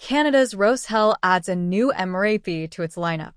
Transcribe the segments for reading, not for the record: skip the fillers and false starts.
Canada's Roshel adds a new MRAP to its lineup.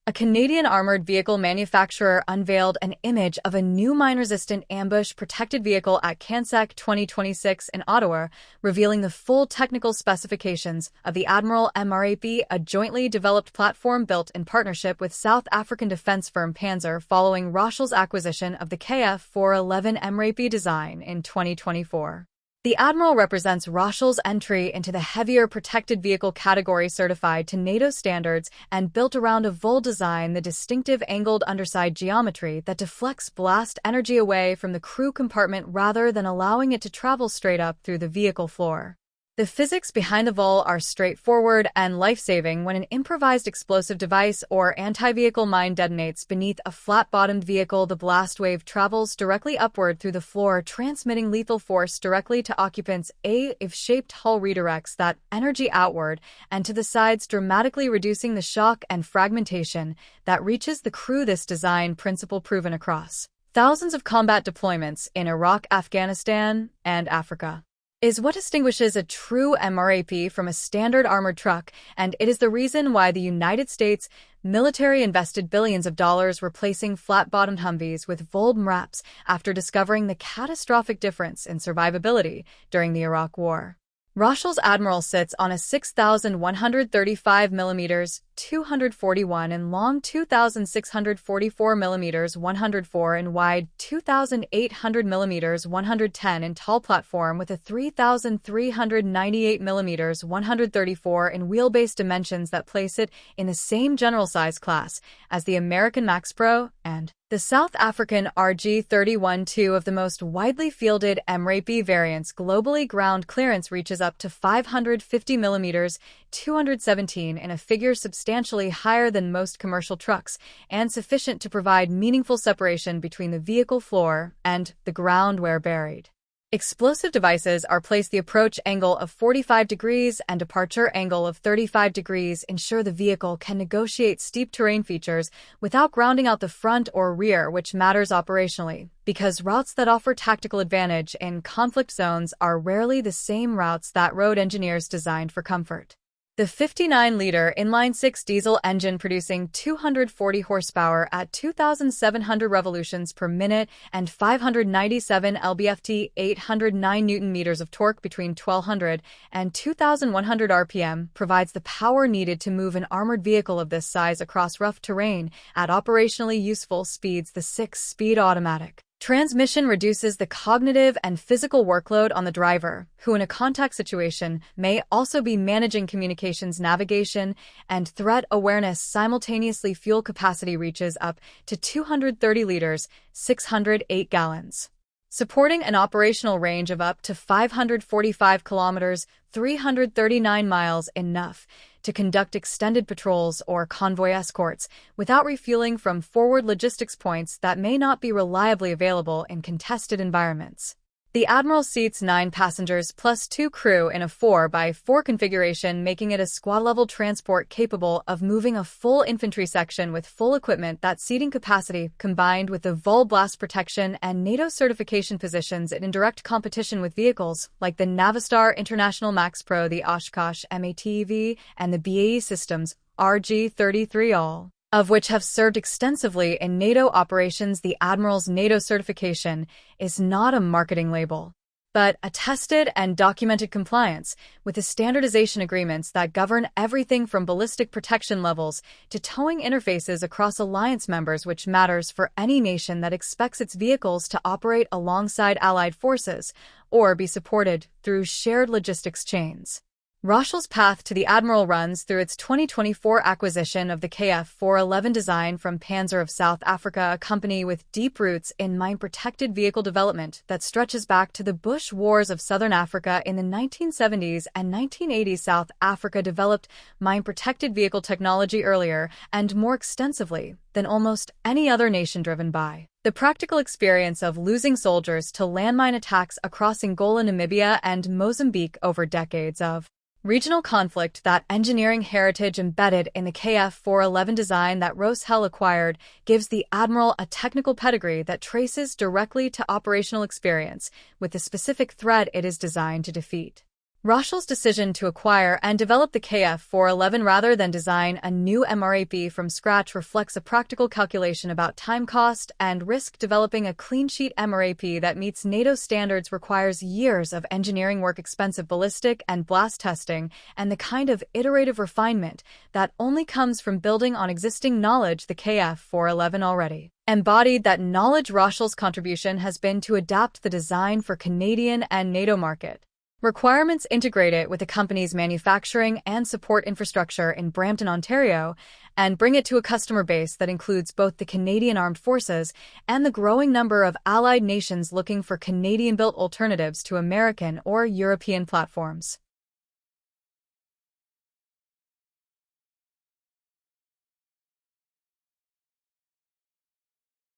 A Canadian armored vehicle manufacturer unveiled an image of a new mine-resistant ambush-protected vehicle at CANSEC 2026 in Ottawa, revealing the full technical specifications of the Admiral MRAP, a jointly developed platform built in partnership with South African defense firm Panzer following Roshel's acquisition of the KF-411 MRAP design in 2024. The Admiral represents Roshel's entry into the heavier protected vehicle category, certified to NATO standards and built around a VOL design, the distinctive angled underside geometry that deflects blast energy away from the crew compartment rather than allowing it to travel straight up through the vehicle floor. The physics behind the VOL are straightforward and life-saving. When an improvised explosive device or anti-vehicle mine detonates beneath a flat-bottomed vehicle, the blast wave travels directly upward through the floor, transmitting lethal force directly to occupants. A V-shaped hull redirects that energy outward and to the sides, dramatically reducing the shock and fragmentation that reaches the crew. This design principle proven across thousands of combat deployments in Iraq, Afghanistan, and Africa is what distinguishes a true MRAP from a standard armored truck, and it is the reason why the United States military invested billions of dollars replacing flat-bottomed Humvees with VOL MRAPs after discovering the catastrophic difference in survivability during the Iraq War. Roshel's Admiral sits on a 6,135 mm 241 in long, 2,644 mm 104 in wide, 2,800 mm 110 in tall platform with a 3,398 mm 134 in wheelbase, dimensions that place it in the same general size class as the American Max Pro and the South African RG-31, two of the most widely fielded MRAP variants globally. Ground clearance reaches up to 550 mm 217 in a figure substantially higher than most commercial trucks and sufficient to provide meaningful separation between the vehicle floor and the ground where buried. Explosive devices are placed. The approach angle of 45 degrees and departure angle of 35 degrees ensure the vehicle can negotiate steep terrain features without grounding out the front or rear, which matters operationally, because routes that offer tactical advantage in conflict zones are rarely the same routes that road engineers designed for comfort. The 59-liter inline-six diesel engine, producing 240 horsepower at 2,700 revolutions per minute and 597 lb-ft, 809 Nm of torque between 1,200 and 2,100 RPM, provides the power needed to move an armored vehicle of this size across rough terrain at operationally useful speeds. The 6-speed automatic transmission reduces the cognitive and physical workload on the driver, who in a contact situation may also be managing communications, navigation, and threat awareness simultaneously. Fuel capacity reaches up to 230 liters, 608 gallons, supporting an operational range of up to 545 kilometers, 339 miles, enough to conduct extended patrols or convoy escorts without refueling from forward logistics points that may not be reliably available in contested environments. The Admiral seats 9 passengers plus 2 crew in a 4x4 configuration, making it a squad-level transport capable of moving a full infantry section with full equipment. That seating capacity, combined with the VOL blast protection and NATO certification, positions it in direct competition with vehicles like the Navistar International Max Pro, the Oshkosh MATV, and the BAE Systems RG-33, all of which have served extensively in NATO operations. The Admiral's NATO certification is not a marketing label, but a tested and documented compliance with the standardization agreements that govern everything from ballistic protection levels to towing interfaces across alliance members, which matters for any nation that expects its vehicles to operate alongside allied forces or be supported through shared logistics chains. Roshel's path to the Admiral runs through its 2024 acquisition of the KF-411 design from Panzer of South Africa, a company with deep roots in mine-protected vehicle development that stretches back to the bush wars of southern Africa in the 1970s and 1980s. South Africa developed mine-protected vehicle technology earlier and more extensively than almost any other nation, driven by the practical experience of losing soldiers to landmine attacks across Angola, Namibia, and Mozambique over decades of regional conflict. That engineering heritage, embedded in the KF-411 design that Roshel acquired, gives the Admiral a technical pedigree that traces directly to operational experience with the specific threat it is designed to defeat. Roshel's decision to acquire and develop the KF-411 rather than design a new MRAP from scratch reflects a practical calculation about time cost and risk. Developing a clean-sheet MRAP that meets NATO standards requires years of engineering work, expensive ballistic and blast testing, and the kind of iterative refinement that only comes from building on existing knowledge. The KF-411 already embodied that knowledge. Roshel's contribution has been to adapt the design for Canadian and NATO market requirements, integrate it with the company's manufacturing and support infrastructure in Brampton, Ontario, and bring it to a customer base that includes both the Canadian Armed Forces and the growing number of allied nations looking for Canadian-built alternatives to American or European platforms.